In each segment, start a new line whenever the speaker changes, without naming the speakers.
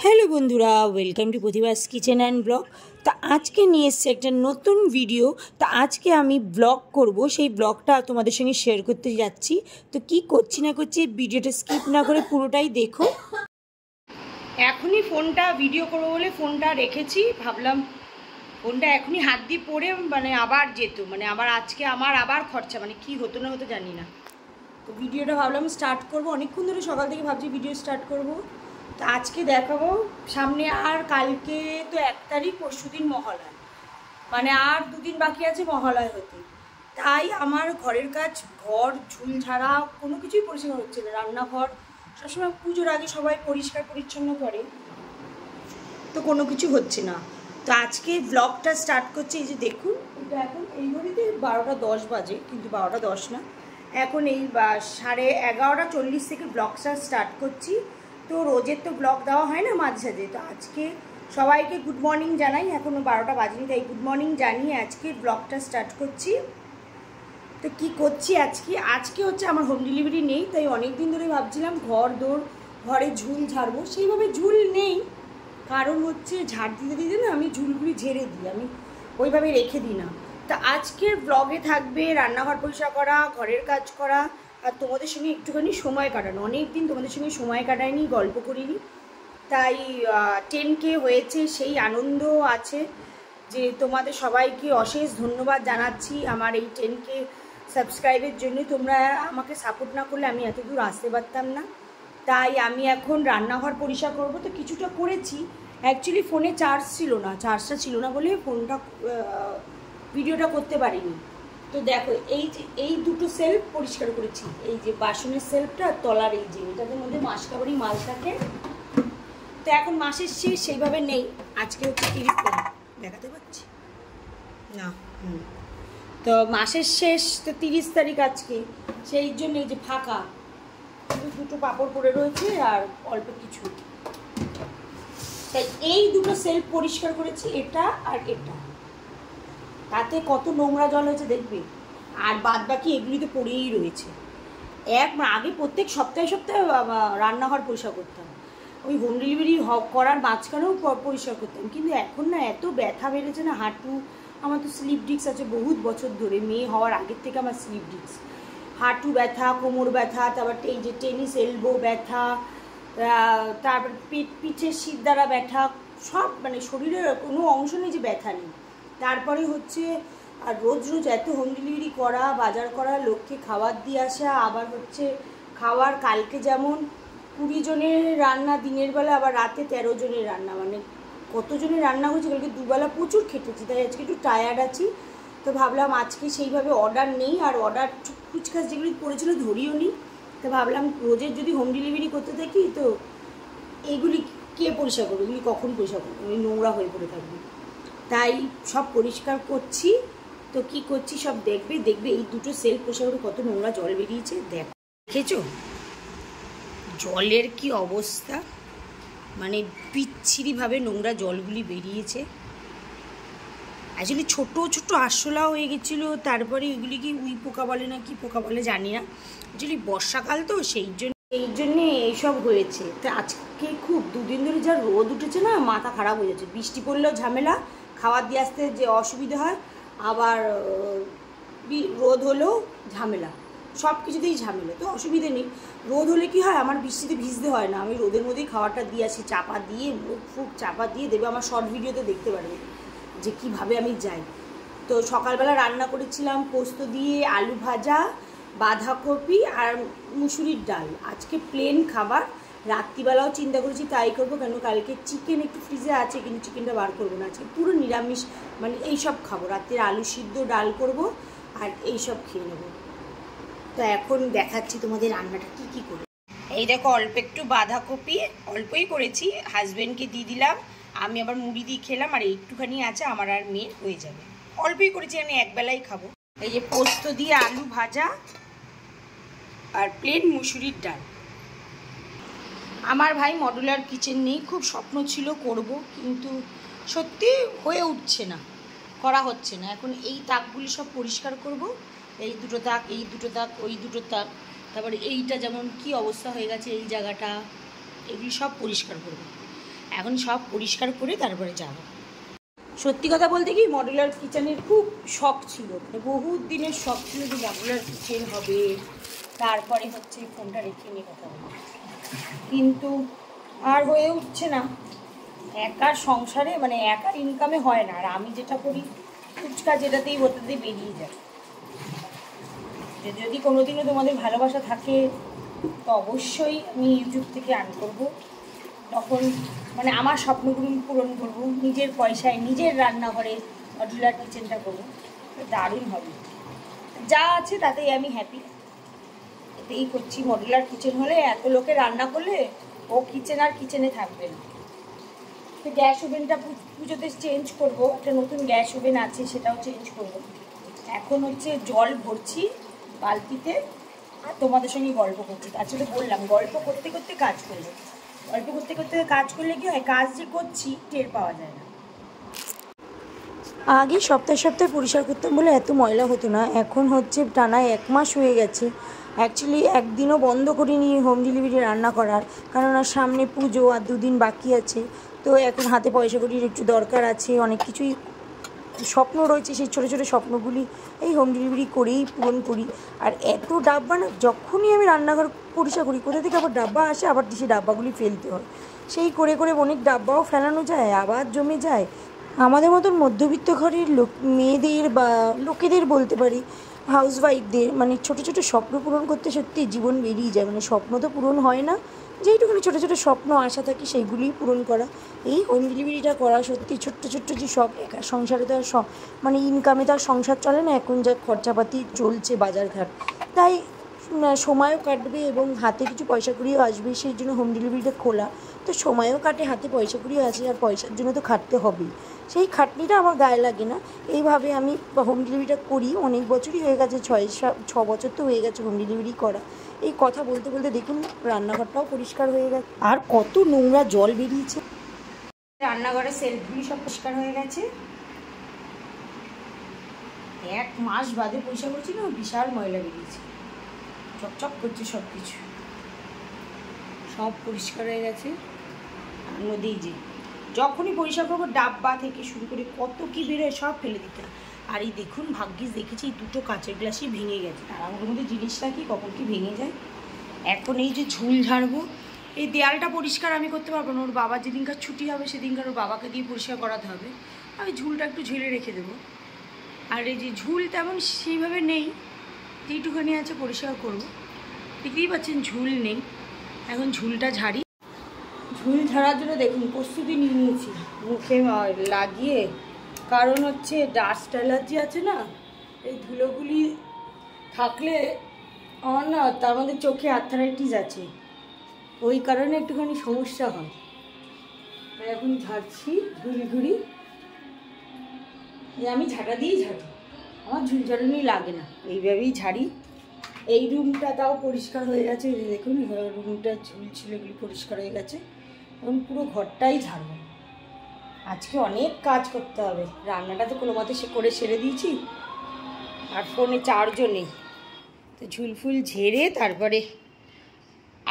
Hello বন্ধুরা, welcome to Pratibha's kitchen and blog. তা আজকে নিয়ে এসছে একটা নতুন ভিডিও। তা আজকে আমি ব্লগ করব, সেই ব্লগটা তোমাদের সঙ্গে শেয়ার করতে যাচ্ছি। তো কি করছি না করছি ভিডিওটা স্কিপ না করে পুরোটাই দেখো। এখনই ফোনটা ভিডিও করবো বলে ফোনটা রেখেছি, ভাবলাম ফোনটা এখনই হাত দিয়ে পড়ে আবার যেত, আবার আজকে আমার আবার খরচা, কি হতো না হতো জানি না। তো ভিডিওটা ভাবলাম স্টার্ট করবো, অনেকক্ষণ ধরে সকাল থেকে ভাবছি ভিডিও স্টার্ট করব। তো আজকে দেখাবো সামনে, আর কালকে তো 1 তারিখ, পরশুদিন মহালয়, আর 2 দিন বাকি আছে মহালয় হতে। তাই আমার ঘরের কাজ, ঘর ঝুল ঝাড়া কোনো কিছুই পরিষ্কার হচ্ছে না। রান্নাঘর সবসময় পুজোর আগে সবাই পরিষ্কার পরিচ্ছন্ন করে, তো কোনো কিছু হচ্ছে না। তো আজকে ব্লগটা স্টার্ট করছি। এই যে দেখুন, এটা এখন এই ঘড়িতে 12টা 10 বাজে, কিন্তু 12টা 10 না, এখন এই 11:40 থেকে ব্লগটা স্টার্ট করছি। তো রোজের তো ব্লগ দেওয়া হয় না মাঝে সাঝে, তো আজকে সবাইকে গুড মর্নিং জানাই। এখনও 12টা বাজেনি, তাই গুড মর্নিং জানিয়ে আজকে ব্লগটা স্টার্ট করছি। তো কি করছি আজকে হচ্ছে আমার হোম ডেলিভারি নেই, তাই অনেক দিন ধরে ভাবছিলাম ঘরে ঝুল ঝাড়বো। সেইভাবে ঝুল নেই, কারণ হচ্ছে ঝাড় দিতে দিতে না আমি ঝুলগুলি ঝেড়ে দিই, আমি ওইভাবে রেখে দিই না। তা আজকের ব্লগে থাকবে রান্নাঘর পরিষ্কার করা, ঘরের কাজ করা, আর তোমাদের সঙ্গে একটুখানি সময় কাটানো। অনেক দিন তোমাদের সঙ্গে সময় কাটাইনি, গল্প করিনি, তাই 10K হয়েছে, সেই আনন্দ আছে। যে তোমাদের সবাইকে অশেষ ধন্যবাদ জানাচ্ছি আমার এই 10K সাবস্ক্রাইবের জন্য। তোমরা আমাকে সাপোর্ট না করলে আমি এত দূর আসতে পারতাম না। তাই আমি এখন রান্নাঘর পরিষ্কার করবো। তো কিছুটা করেছি, অ্যাকচুয়ালি ফোনে চার্জটা ছিল না বলে ফোনটা ভিডিওটা করতে পারিনি। তো দেখো, এই দুটো সেলফ পরিষ্কার করেছি। এই যে বাসনের সেলফটা, তলার এই যে এটাদের মধ্যে মাসকাবারি মাল থাকে। তো এখন মাসের শেষ, সেইভাবে নেই। আজকে হচ্ছে 30 তারিখ, দেখাতে পাচ্ছি না? তো মাসের শেষ, তো 30 তারিখ আজকে, সেই জন্য এই যে ফাঁকা দুটো পাপড় পরে রয়েছে আর অল্প কিছু। তাই এই দুটো সেলফ পরিষ্কার করেছি, এটা আর এটা। তাতে কত নোংরা জল হয়েছে দেখবে, আর বাদ বাকি এগুলি তো পড়েই রয়েছে। আগে প্রত্যেক সপ্তাহে রান্নাঘর পরিষ্কার করতাম, ওই হোম ডেলিভারি করার মাঝখানেও পরিষ্কার করতাম। কিন্তু এখন না এত ব্যথা বেড়েছে না, হাঁটু, আমার তো স্লিপ ডিস্ক আছে বহুত বছর ধরে, মেয়ে হওয়ার আগের থেকে আমার স্লিপ ডিস্ক, হাঁটু ব্যথা, কোমর ব্যথা, তারপর এই যে টেনিস এলবো ব্যথা, তারপর পিঠের শির দ্বারা ব্যথা, সব শরীরের কোনো অংশ নেই যে ব্যথা নেই। তারপরে হচ্ছে আর রোজ রোজ এত হোম ডেলিভারি করা, বাজার করা, লোককে খাবার দিয়ে আসা, আবার হচ্ছে খাওয়ার, কালকে যেমন 20 জনের রান্না দিনের বেলা, আবার রাতে 13 জনের রান্না, কতজনের রান্না হয়েছে। কালকে দুবেলা প্রচুর খেটেছি, তাই আজকে একটু টায়ার্ড আছি। তো ভাবলাম আজকে সেইভাবে অর্ডার নেই, আর অর্ডার কুচকাচ যেগুলি পড়েছিল ধরিও নি। তো ভাবলাম রোজের যদি হোম ডেলিভারি করতে থাকি, তো এইগুলি কে পরিষ্কার করবে, এগুলি কখন পরিষ্কার করবে, ওই নোংরা হয়ে পড়ে থাকবে। তাই সব পরিষ্কার করছি। তো কি করছি সব দেখবে। এই দুটো সেলফ পরিষ্কার করে কত নোংরা জল বেরিয়েছে, দেখেছো জলের কি অবস্থা, বিচ্ছিরিভাবে নোংরা জলগুলি বেরিয়েছে। অ্যাকচুয়ালি ছোটো ছোটো আরশোলা হয়ে গেছিলো, তারপরে এগুলি কি উই পোকা বলে না কি পোকা বলে জানি না, অ্যাকচুয়ালি বর্ষাকাল তো সেই জন্যে এইসব হয়েছে। তো আজকে খুব 2 দিন ধরে যা রোদ উঠেছে না, মাথা খারাপ হয়ে যাচ্ছে। বৃষ্টি পড়লেও ঝামেলা, খাবার দিয়ে আসতে যে অসুবিধা হয়, আবার রোদ হলেও ঝামেলা, সব কিছুতেই ঝামেলা। তো অসুবিধে নেই, রোদ হলে কি হয়, আমার বৃষ্টিতে ভিজতে হয় না, আমি রোদের মধ্যেই খাবারটা দিয়ে আসি, চাপা দিয়ে, মুখ ফুক চাপা দিয়ে দেবে। আমার শর্ট ভিডিওতে দেখতে পারবে যে কীভাবে আমি যাই। তো সকালবেলা রান্না করেছিলাম পোস্ত দিয়ে আলু ভাজা, বাঁধাকপি আর মুসুরির ডাল। আজকে প্লেন খাবার। রাত্রিবেলাও চিন্তা করেছি তাই করবো, কেন কালকে চিকেন একটু ফ্রিজে আছে, কিন্তু চিকেনটা বার করবো না, আজকে পুরো নিরামিষ, এইসব খাবো। রাত্রে আলু সিদ্ধ, ডাল করব, আর এইসব খেয়ে নেবো। তো এখন দেখাচ্ছি তোমাদের রান্নাটা কী করে। এই দেখো, অল্প একটু বাঁধাকপি, অল্পই করেছি, হাজব্যান্ডকে দিয়ে দিলাম, আমি আবার মুড়ি দিয়ে খেলাম, আর একটুখানি আছে আমার আর মেয়ের, হয়ে যাবে। অল্পই করেছি, আমি একবেলাই খাবো। এই যে পোস্ত দিয়ে আলু ভাজা আর প্লেন মুসুরির ডাল। আমার ভাই মডুলার কিচেন নেই, খুব স্বপ্ন ছিল করব, কিন্তু সত্যি হয়ে উঠছে না, করা হচ্ছে না। এখন এই তাকগুলি সব পরিষ্কার করব, এই দুটো তাক, এই দুটো তাক, ওই দুটো তাক, তারপরে এইটা যেমন কি অবস্থা হয়ে গেছে, এই জায়গাটা, এগুলি সব পরিষ্কার করব। এখন সব পরিষ্কার করে তারপরে যাব। সত্যি কথা বলতে কি মডুলার কিচেনের খুব শখ ছিল, মানে বহুত দিনের শখ ছিল যে মডুলার কিচেন হবে, তারপরে হচ্ছে ফোনটা রেখে নিয়ে কথা বলবো, কিন্তু আর হয়ে উঠছে না। একার সংসারে মানে একার ইনকামে হয় না, আর আমি যেটা করি ফুচকা যেটাতেই ওটাতেই বেরিয়ে যায়। যদি কোনোদিনও তোমাদের ভালোবাসা থাকে তো অবশ্যই আমি ইউটিউব থেকে আর্ন করবো, তখন মানে আমার স্বপ্নগুলো পূরণ করবো, নিজের পয়সায় নিজের রান্নাঘরে মডুলার কিচেনটা করবো, দারুণ হবে। যা আছে তাতেই আমি হ্যাপি, এতেই করছি। মডুলার কিচেন হলে এত লোকে রান্না করলে ও কিচেন আর কিচেনে থাকবে না। তো গ্যাস ওভেনটা পুজোতে চেঞ্জ করব, একটা নতুন গ্যাস ওভেন আছে সেটাও চেঞ্জ করব। এখন হচ্ছে জল ভরছি বালতিতে আর তোমাদের সঙ্গে গল্প করছি। আসলে বললাম গল্প করতে করতে কাজ করবো, গল্প করতে করতে কাজ করলে কি হয়, কাজ যে করছি টের পাওয়া যায় না। আগে সপ্তাহে সপ্তাহে পরিষ্কার করতাম বলে এত ময়লা হতো না, এখন হচ্ছে টানা 1 মাস হয়ে গেছে। অ্যাকচুয়ালি একদিনও বন্ধ করিনি হোম ডেলিভারি রান্না করার, কারণ আর সামনে পুজো আর 2 দিন বাকি আছে। তো এখন হাতে পয়সা করির একটু দরকার আছে, অনেক কিছুই স্বপ্ন রয়েছে, সেই ছোটো ছোটো স্বপ্নগুলি এই হোম ডেলিভারি করেই পূরণ করি। আর এত ডাব্বা না, যখনই আমি রান্নাঘর পরিষ্কার করি কোথা থেকে আবার ডাব্বা আসে, আবার সেই ডাব্বাগুলি ফেলতে হয়। সেই করে করে অনেক ডাব্বাও ফেলানো যায়, আবার জমে যায়। আমাদের মতন মধ্যবিত্ত ঘরের মেয়েদের বা লোকেদের বলতে পারি, হাউসওয়াইফদের মানে ছোটো ছোটো স্বপ্ন পূরণ করতে সত্যি জীবন বেরিয়ে যায়। মানে স্বপ্ন তো পূরণ হয় না, যেইটুকুনি ছোটো ছোটো স্বপ্ন আশা থাকে সেইগুলিই পূরণ করা। এই হোম ডেলিভারিটা করা সত্যি ছোট্ট ছোট্ট যে সব একা সংসারে তো আর মানে ইনকামে তো আর সংসার চলে না, এখন যা খরচাপাতি চলছে বাজারঘাট, তাই সময়ও কাটবে এবং হাতে কিছু পয়সা করিও আসবে, সেই জন্য হোম ডেলিভারিটা খোলা। তো সময়ও কাটে, হাতে পয়সা করিও আসে, আর পয়সার জন্য তো খাটতে হবেই, সেই খাটনিটা আমার গায়ে লাগে না। এইভাবে আমি হোম ডেলিভারিটা করি, অনেক বছরই হয়ে গেছে, 6 বছর তো হয়ে গেছে হোম ডেলিভারি করা। এই কথা বলতে বলতে দেখুন রান্নাঘরটাও পরিষ্কার হয়ে গেছে, আর কত নোংরা জল বেরিয়েছে। রান্নাঘরের সেলফগুলি সব পরিষ্কার হয়ে গেছে, 1 মাস বাদে পরিষ্কার করছি না, বিশাল ময়লা বেরিয়েছে, চকচক করছে সব কিছু, সব পরিষ্কার হয়ে গেছে। নদী যে যখনই পরিষ্কার করবো ডাব্বা থেকে শুরু করে কত কি বেরোয় সব ফেলে দিতে। আর এই দেখুন ভাগ্যিস দেখেছি 2টো কাঁচের গ্লাসই ভেঙে গেছে, তার মধ্যে জিনিস রাখি কখন কি ভেঙে যায়। এখন এই যে ঝুল ঝাড়বো, এই দেয়ালটা পরিষ্কার আমি করতে পারবো না, ওর বাবার যেদিনকার ছুটি হবে সেদিনকার ওর বাবাকে দিয়ে পরিষ্কার করাতে হবে, আমি ঝুলটা একটু ঝেড়ে রেখে দেবো। আর এই যে ঝুল তেমন সেইভাবে নেই, যেইটুখানি আছে পরিষ্কার করবো, দেখতেই পাচ্ছেন ঝুল নেই। এখন ঝুলটা ঝাড়ি, ঝুল ঝাড়ার জন্য দেখুন প্রস্তুতি নিয়ে নিয়েছি মুখে লাগিয়ে, কারণ হচ্ছে ডাস্ট অ্যালার্জি আছে না, এই ধুলোগুলি থাকলে আমার না, তার মধ্যে চোখে আর্থারাইটিস আছে, ওই কারণে একটুখানি সমস্যা হয়। এখন ঝাড়ছি ঘুরি ঘুরি, আমি ঝাঁটা দিয়েই ঝাড়ি, আমার ঝুল ঝাড়ুনি লাগে না, এইভাবেই ঝাড়ি। এই রুমটা তাও পরিষ্কার হয়ে গেছে, দেখুন রুমটা ঝুল ছিল এগুলি পরিষ্কার হয়ে গেছে, এখন পুরো ঘরটাই ঝাড়বো। আজকে অনেক কাজ করতে হবে, রান্নাটা তো কোনো মতে করে সেরে দিয়েছি, আর ফোনে চার্জও নেই, তো ঝুলফুল ঝেড়ে তারপরে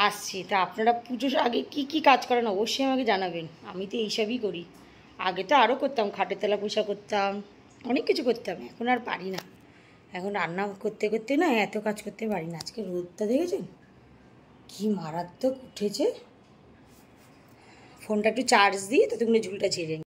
আসছি। তা আপনারা পুজোর আগে কি কি কাজ করেন অবশ্যই আমাকে জানাবেন, আমি তো এইসবই করি। আগে তো আরও করতাম, খাটের তলা পোষা করতাম, অনেক কিছু করতাম, এখন আর পারি না। এখন রান্না করতে করতে না এত কাজ করতে পারি না। আজকে রোদটা দেখেছেন কি মারাত্মক উঠেছে, ফোনটা একটু চার্জ দিই ততক্ষণে ঝুলটা ঝেড়ে নিই।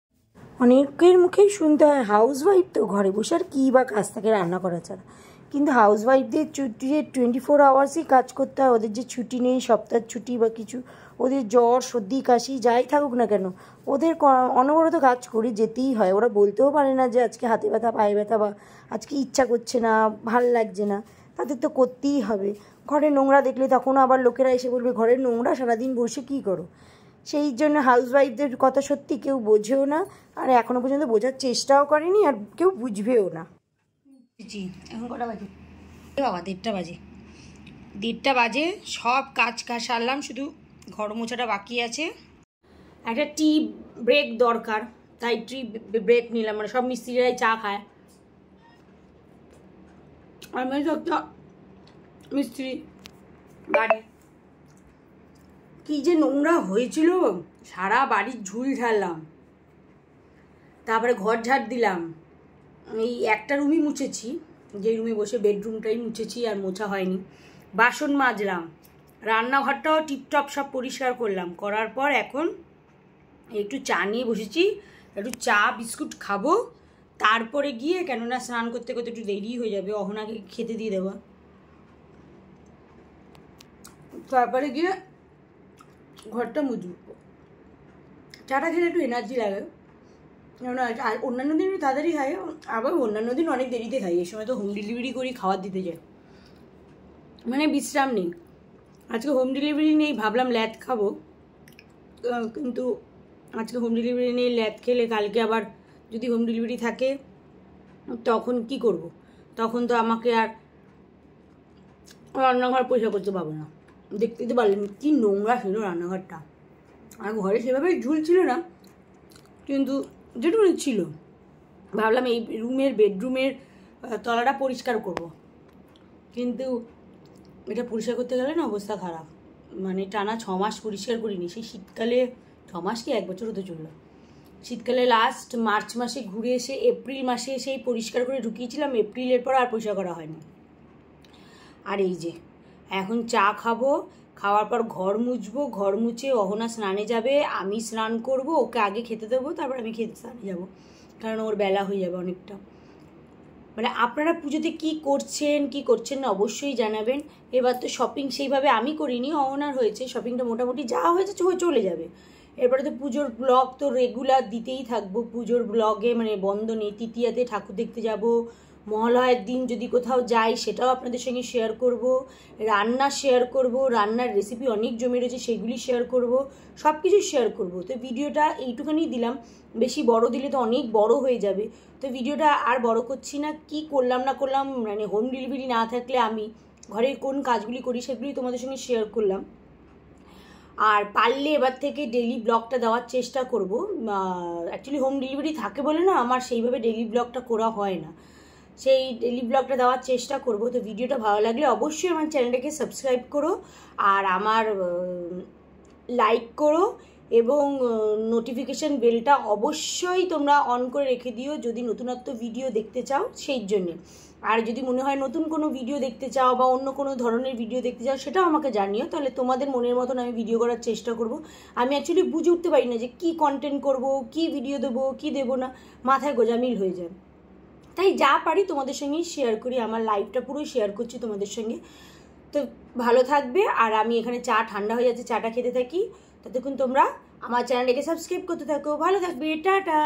অনেকের মুখেই শুনতে হয় হাউসওয়াইফ তো ঘরে বসে আর কী বা কাজ থাকে রান্না করা ছাড়া, কিন্তু হাউসওয়াইফদের ছুটি 24 আওয়ার্সই কাজ করতে হয়, ওদের যে ছুটি নেই, সপ্তাহের ছুটি বা কিছু, ওদের জ্বর সর্দি কাশি যাই থাকুক না কেন, ওদের অনবরত কাজ করে যেতেই হয়। ওরা বলতেও পারে না যে আজকে হাতে ব্যথা পায়ে ব্যথা বা আজকে ইচ্ছা করছে না, ভাল লাগছে না, তাদের তো করতেই হবে। ঘরে নোংরা দেখলে তখন আবার লোকেরা এসে বলবে ঘরের নোংরা সারাদিন বসে কী করো। সেই জন্য হাউসওয়াইফদের কথা সত্যি কেউ বোঝেও না, আর এখনও পর্যন্ত বোঝার চেষ্টাও করেনি, আর কেউ বুঝবেও না। জি এখন কটা বাজে বাবা? 1:30 বাজে, 1:30 বাজে, সব কাজ সারলাম, শুধু ঘর মোছাটা বাকি আছে। একটা টি ব্রেক দরকার, তাই টি ব্রেক নিলাম, মানে সব মিস্ত্রিরাই চা খায়, আমি তো একটা মিস্ত্রি বাড়ি, কি যে নোংরা হয়েছিল, সারা বাড়ির ঝুল ঝাড়লাম, তারপরে ঘর ঝাড় দিলাম। এই একটা রুমই মুছেছি, যে রুমে বসে বেডরুমটাই মুছেছি, আর মোছা হয়নি। বাসন মাজলাম, রান্নাঘরটাও টিপটপ সব পরিষ্কার করলাম। করার পর এখন একটু চা নিয়ে বসেছি, একটু চা বিস্কুট খাবো, তারপরে গিয়ে, কেননা স্নান করতে করতে একটু দেরি হয়ে যাবে, অহনাকে খেতে দিয়ে দেওয়া, তারপরে গিয়ে ঘরটা মুছবো। চাটা খেলে একটু এনার্জি লাগে, কেননা অন্যান্য দিন একটু তাড়াতাড়ি খাই, আবার অন্যান্য দিন অনেক দেরিতে খাই। এই সময় তো হোম ডেলিভারি করি, খাবার দিতে যায়, মানে বিশ্রাম নেই। আজকে হোম ডেলিভারি নেই, ভাবলাম ল্যাদ খাবো, কিন্তু আজকে হোম ডেলিভারি নেই। ল্যাদ খেলে কালকে আবার যদি হোম ডেলিভারি থাকে তখন কি করব? তখন তো আমাকে আর রান্নাঘর পরিষ্কার করতে পারবো না। দেখতে তো পারলেন কি নোংরা ছিল রান্নাঘরটা, আর ঘরে সেভাবে ঝুল ছিল না, কিন্তু যেটুকু ছিল ভাবলাম এই রুমের বেডরুমের তলাটা পরিষ্কার করব, কিন্তু এটা পরিষ্কার করতে গেলে না অবস্থা খারাপ। মানে টানা 6 মাস পরিষ্কার করিনি, সেই শীতকালে, 6 মাস কি 1 বছর হতে চললো। শীতকালে লাস্ট মার্চ মাসে ঘুরে এসে এপ্রিল মাসে সেই পরিষ্কার করে ঢুকিয়েছিলাম, এপ্রিলের পর আর পরিষ্কার করা হয়নি। আর এই যে এখন চা খাবো, খাওয়ার পর ঘর মুছবো, ঘর মুছে অহনা স্নানে যাবে, আমি স্নান করব, ওকে আগে খেতে দেবো, তারপর আমি খেতে স্নানে যাবো, কারণ ওর বেলা হয়ে যাবে অনেকটা। মানে আপনারা পুজোতে কি করছেন না অবশ্যই জানাবেন। এবার তো শপিং সেইভাবে আমি করিনি, অহনার হয়েছে, শপিংটা মোটামুটি যা হয়েছে চলে যাবে। এরপরে তো পুজোর ব্লগ তো রেগুলার দিতেই থাকবো, পুজোর ব্লগে মানে বন্ধ নেই। তৃতীয়াতে ঠাকুর দেখতে যাব, মহালয়ের দিন যদি কোথাও যাই সেটাও আপনাদের সঙ্গে শেয়ার করব, রান্না শেয়ার করব, রান্নার রেসিপি অনেক জমে রয়েছে সেগুলি শেয়ার করব, সব কিছু শেয়ার করব। তো ভিডিওটা এইটুখানি দিলাম, বেশি বড় দিলে তো অনেক বড় হয়ে যাবে, তো ভিডিওটা আর বড় করছি না। কি করলাম না করলাম, মানে হোম ডেলিভারি না থাকলে আমি ঘরের কোন কাজগুলি করি সেগুলি তোমাদের সঙ্গে শেয়ার করলাম। আর পারলে এবার থেকে ডেইলি ব্লগটা দেওয়ার চেষ্টা করব। অ্যাকচুয়ালি হোম ডেলিভারি থাকে বলে না আমার সেইভাবে ডেইলি ব্লগটা করা হয় না, সেই ডেইলি ব্লগটা দেওয়ার চেষ্টা করব। তো ভিডিওটা ভালো লাগলে অবশ্যই আমার চ্যানেলটাকে সাবস্ক্রাইব করো, আর আমার লাইক করো, এবং নোটিফিকেশান বেলটা অবশ্যই তোমরা অন করে রেখে দিও যদি নতুনত্ব ভিডিও দেখতে চাও সেই জন্যে। আর যদি মনে হয় নতুন কোনো ভিডিও দেখতে চাও বা অন্য কোনো ধরনের ভিডিও দেখতে চাও সেটাও আমাকে জানিও, তাহলে তোমাদের মনের মতন আমি ভিডিও করার চেষ্টা করব। আমি অ্যাকচুয়ালি বুঝে উঠতে পারি না যে কী কন্টেন্ট করব, কী ভিডিও দেবো, কী দেবো না, মাথায় গোজামিল হয়ে যায়। তাই যা পারি তোমাদের সঙ্গেই শেয়ার করি, আমার লাইফটা পুরোই শেয়ার করছি তোমাদের সঙ্গে। তো ভালো থাকবে, আর আমি এখানে চা ঠান্ডা হয়ে যাচ্ছে, চাটা খেতে থাকি, ততক্ষণ তোমরা আমার চ্যানেলটাকে সাবস্ক্রাইব করতে থাকো। ভালো থাকবে, টাটা।